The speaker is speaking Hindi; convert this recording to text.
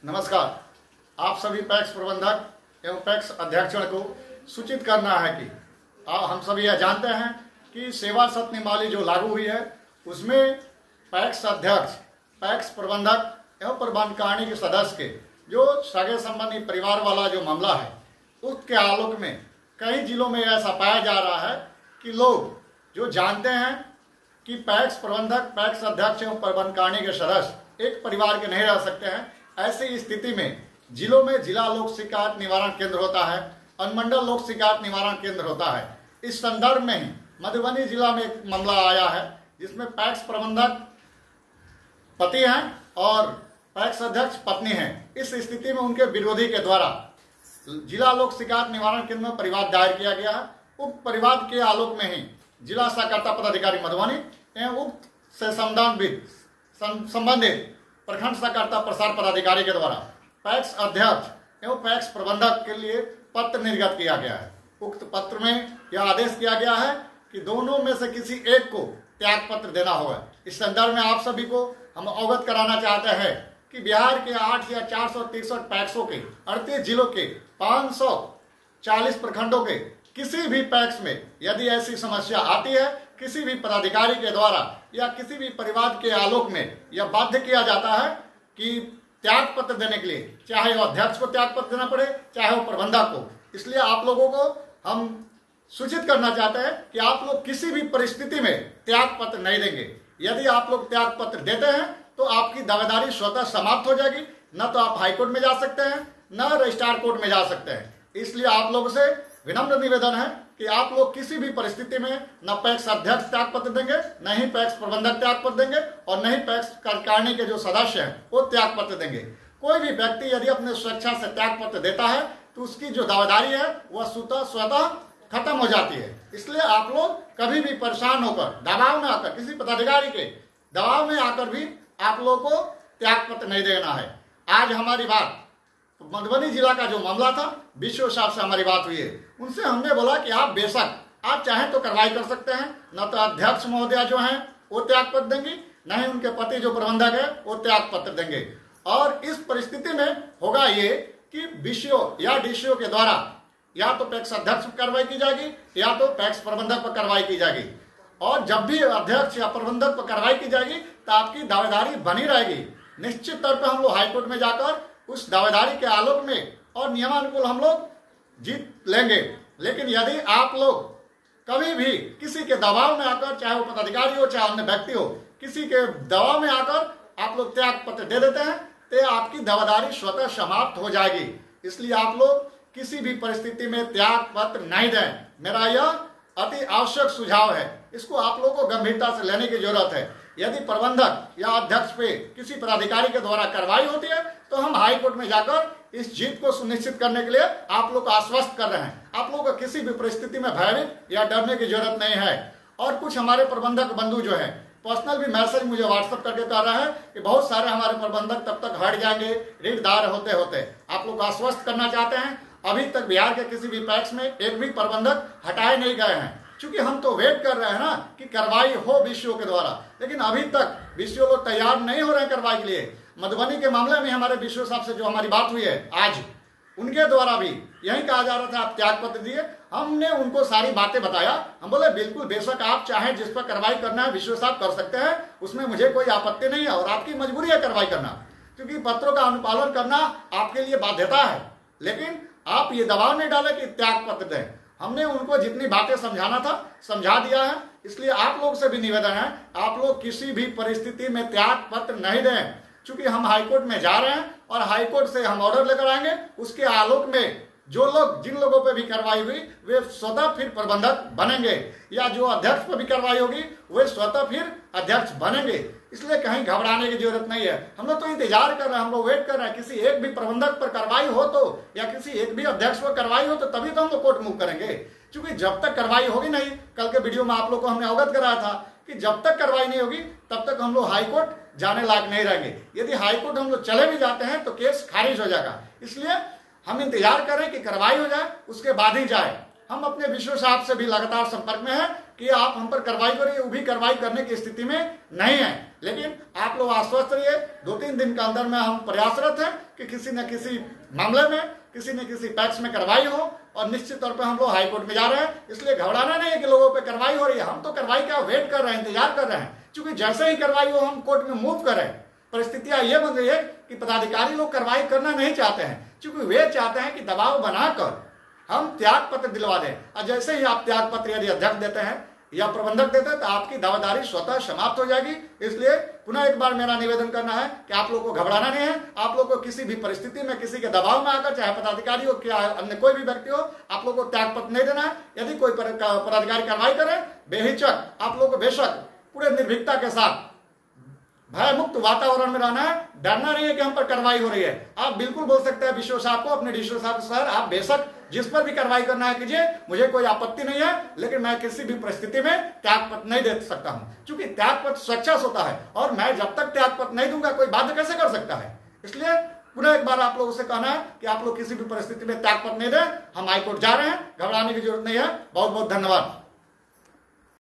नमस्कार। आप सभी पैक्स प्रबंधक एवं पैक्स अध्यक्षगण को सूचित करना है कि हम सभी यह जानते हैं कि सेवा सत नियमावली जो लागू हुई है उसमें पैक्स अध्यक्ष, पैक्स प्रबंधक एवं प्रबंधकारिणी के सदस्य के जो सगे संबंधी परिवार वाला जो मामला है उसके आलोक में कई जिलों में ऐसा पाया जा रहा है कि लोग जो जानते हैं कि पैक्स प्रबंधक, पैक्स अध्यक्ष एवं प्रबंधकारिणी के सदस्य एक परिवार के नहीं रह सकते हैं। ऐसी स्थिति में जिलों में जिला लोक शिकायत निवारण केंद्र होता है, अनुमंडल लोक शिकायत निवारण केंद्र होता है। इस संदर्भ में ही मधुबनी जिला में एक मामला आया है जिसमें पैक्स प्रबंधक पति हैं और पैक्स अध्यक्ष पत्नी हैं। इस स्थिति में उनके विरोधी के द्वारा जिला लोक शिकायत निवारण केंद्र में परिवाद दायर किया गया है। उक्त परिवाद के आलोक में ही जिला सहकारिता पदाधिकारी मधुबनी एवं उक्त से संबंधित प्रखंड सहकारिता प्रसार पदाधिकारी के द्वारा पैक्स अध्यक्ष एवं पैक्स प्रबंधक के लिए पत्र निर्गत किया गया है। उक्त पत्र में यह आदेश किया गया है कि दोनों में से किसी एक को त्याग पत्र देना होगा। इस संदर्भ में आप सभी को हम अवगत कराना चाहते हैं कि बिहार के 8 या 463 पैक्सों के 38 जिलों के 540 प्रखंडों के किसी भी पैक्स में यदि ऐसी समस्या आती है, किसी भी पदाधिकारी के द्वारा या किसी भी परिवार के आलोक में यह बाध्य किया जाता है कि त्याग पत्र देने के लिए चाहे वो अध्यक्ष को त्याग पत्र देना पड़े, चाहे वो प्रबंधक को। इसलिए आप लोगों को हम सूचित करना चाहते हैं कि आप लोग किसी भी परिस्थिति में त्याग पत्र नहीं देंगे। यदि आप लोग त्याग पत्र देते हैं तो आपकी दावेदारी स्वतः समाप्त हो जाएगी। न तो आप हाईकोर्ट में जा सकते हैं, न रजिस्ट्रार कोर्ट में जा सकते हैं। इसलिए आप लोगों से विनम्र निवेदन है कि आप लोग किसी भी परिस्थिति में न पैक्स अध्यक्ष त्याग पत्र देंगे, न ही पैक्स प्रबंधक त्याग पत्र देंगे और न ही पैक्स कार्यकारिणी के जो सदस्य हैं वो त्याग पत्र देंगे। कोई भी व्यक्ति यदि अपने स्वेच्छा से त्याग पत्र देता है तो उसकी जो दावेदारी है वह स्वतः खत्म हो जाती है। इसलिए आप लोग कभी भी परेशान होकर, दबाव में आकर, किसी पदाधिकारी के दबाव में आकर भी आप लोगों को त्याग पत्र नहीं देना है। आज हमारी बात मधुबनी जिला का जो मामला था, विश्व साहब से हमारी बात हुई है। उनसे हमने बोला कि आप बेशक आप चाहें तो कार्रवाई कर सकते हैं। न तो अध्यक्ष महोदया जो हैं वो त्याग पत्र देंगी, न ही उनके पति जो प्रबंधक है वो त्याग पत्र देंगे। और इस परिस्थिति में होगा ये कि बीसीओ या डीसीओ के द्वारा या तो पैक्स अध्यक्ष पर कार्रवाई की जाएगी या तो पैक्स प्रबंधक पर कार्रवाई की जाएगी। और जब भी अध्यक्ष या प्रबंधक पर कार्रवाई की जाएगी तो आपकी दावेदारी बनी रहेगी। निश्चित तौर पर हम लोग हाईकोर्ट में जाकर उस दावेदारी के आलोक में और नियमानुकूल हम लोग जीत लेंगे। लेकिन यदि आप लोग कभी भी किसी के दबाव में आकर, चाहे वो पदाधिकारी हो चाहे अन्य व्यक्ति हो, किसी के दबाव में आकर आप लोग त्याग पत्र दे देते हैं तो आपकी दावेदारी स्वतः समाप्त हो जाएगी। इसलिए आप लोग किसी भी परिस्थिति में त्याग पत्र नहीं दें। मेरा यह अति आवश्यक सुझाव है। इसको आप लोगों को गंभीरता से लेने की जरूरत है। यदि प्रबंधक या अध्यक्ष पे किसी पदाधिकारी के द्वारा कार्रवाई होती है तो हम हाई कोर्ट में जाकर इस जीत को सुनिश्चित करने के लिए आप लोग को आश्वस्त कर रहे हैं। आप लोगों को किसी भी परिस्थिति में भयभीत या डरने की जरूरत नहीं है। और कुछ हमारे प्रबंधक बंधु जो है पर्सनल भी मैसेज मुझे व्हाट्सएप करके कह रहा है कि बहुत सारे हमारे प्रबंधक तब तक हट जाएंगे रीट दायर होते होते। आप लोग को आश्वस्त करना चाहते हैं अभी तक बिहार के किसी भी पैक्स में एक भी प्रबंधक हटाए नहीं गए हैं। क्योंकि हम तो वेट कर रहे हैं ना कि कार्रवाई हो बीसीओ के द्वारा, लेकिन अभी तक बीसीओ लोग तैयार नहीं हो रहे हैं कार्रवाई के लिए। मधुबनी के मामले में हमारे बीसीओ साहब से जो हमारी बात हुई है आज, उनके द्वारा भी यही कहा जा रहा था आप त्याग पत्र दिए। हमने उनको सारी बातें बताया। हम बोले बिल्कुल बेशक आप चाहें जिस पर कार्रवाई करना है बीसीओ साहब कर सकते हैं, उसमें मुझे कोई आपत्ति नहीं है और आपकी मजबूरी है कार्रवाई करना, क्योंकि पत्रों का अनुपालन करना आपके लिए बाध्यता है। लेकिन आप ये दबाव नहीं डाले कि त्याग पत्र दें। हमने उनको जितनी बातें समझाना था समझा दिया है। इसलिए आप लोग से भी निवेदन है आप लोग किसी भी परिस्थिति में त्याग पत्र नहीं दें। क्योंकि हम हाईकोर्ट में जा रहे हैं और हाईकोर्ट से हम ऑर्डर लेकर आएंगे। उसके आलोक में जो लोग, जिन लोगों पे भी कार्रवाई हुई वे स्वतः फिर प्रबंधक बनेंगे, या जो अध्यक्ष पर भी कार्रवाई होगी वे स्वतः फिर अध्यक्ष बनेंगे। इसलिए कहीं घबराने की जरूरत नहीं है। हम लोग तो इंतजार कर रहे हैं, हम लोग वेट कर रहे हैं किसी एक भी प्रबंधक पर कार्रवाई हो तो, या किसी एक भी अध्यक्ष पर कार्रवाई हो तो तभी तो हम लोग कोर्ट मूव करेंगे। क्योंकि जब तक कार्रवाई होगी नहीं, कल के वीडियो में आप लोग को हमने अवगत कराया था कि जब तक कार्रवाई नहीं होगी तब तक हम लोग हाईकोर्ट जाने लायक नहीं रहेंगे। यदि हाईकोर्ट हम लोग चले भी जाते हैं तो केस खारिज हो जाएगा। इसलिए हम इंतजार करें कि कार्रवाई हो जाए, उसके बाद ही जाए। हम अपने विश्व साहब से भी लगातार संपर्क में हैं कि आप हम पर कार्रवाई करिए, वो भी कार्रवाई करने की स्थिति में नहीं है। लेकिन आप लोग आश्वस्त रहिए, 2-3 दिन के अंदर में हम प्रयासरत हैं कि किसी न किसी मामले में, किसी न किसी पैक्स में कार्रवाई हो, और निश्चित तौर पर हम लोग हाईकोर्ट में जा रहे हैं। इसलिए घबराना नहीं है कि लोगों पे कार्रवाई हो रही है, हम तो कार्रवाई का वेट कर रहे हैं, इंतजार कर रहे हैं, क्योंकि जैसे ही कार्रवाई हो हम कोर्ट में मूव करें। परिस्थितियां ये बन रही है कि पदाधिकारी लोग कार्रवाई करना नहीं चाहते हैं, क्योंकि वे चाहते हैं कि दबाव बनाकर हम त्याग पत्र दिलवा दें, और जैसे ही आप त्याग पत्र यदि अध्यक्ष देते हैं या प्रबंधक देते हैं तो आपकी दावेदारी स्वतः समाप्त हो जाएगी। इसलिए पुनः एक बार मेरा निवेदन करना है कि आप लोगों को घबराना नहीं है। आप लोगों को किसी भी परिस्थिति में किसी के दबाव में आकर, चाहे पदाधिकारी हो या अन्य कोई भी व्यक्ति हो, आप लोगों को त्याग पत्र नहीं देना है। यदि कोई पदाधिकारी कार्रवाई करे, बेहिचक आप लोगों को बेशक पूरे निर्भीकता के साथ भय मुक्त वातावरण में रहना है। डरना नहीं है कि हम पर कार्रवाई हो रही है। आप बिल्कुल बोल सकते हैं विश्व साहब को, अपने डीसीओ साहब सर, आप बेशक जिस पर भी कार्रवाई करना है कीजिए, मुझे कोई आपत्ति नहीं है, लेकिन मैं किसी भी परिस्थिति में त्याग पत्र नहीं दे सकता हूं, क्योंकि त्याग पत्र स्वेच्छा होता है, और मैं जब तक त्याग पत्र नहीं दूंगा कोई बाध्य कैसे कर सकता है। इसलिए पुनः एक बार आप लोगों से कहना है कि आप लोग किसी भी परिस्थिति में त्याग पत्र नहीं दें। हम हाईकोर्ट जा रहे हैं, घबराने की जरूरत नहीं है। बहुत बहुत धन्यवाद।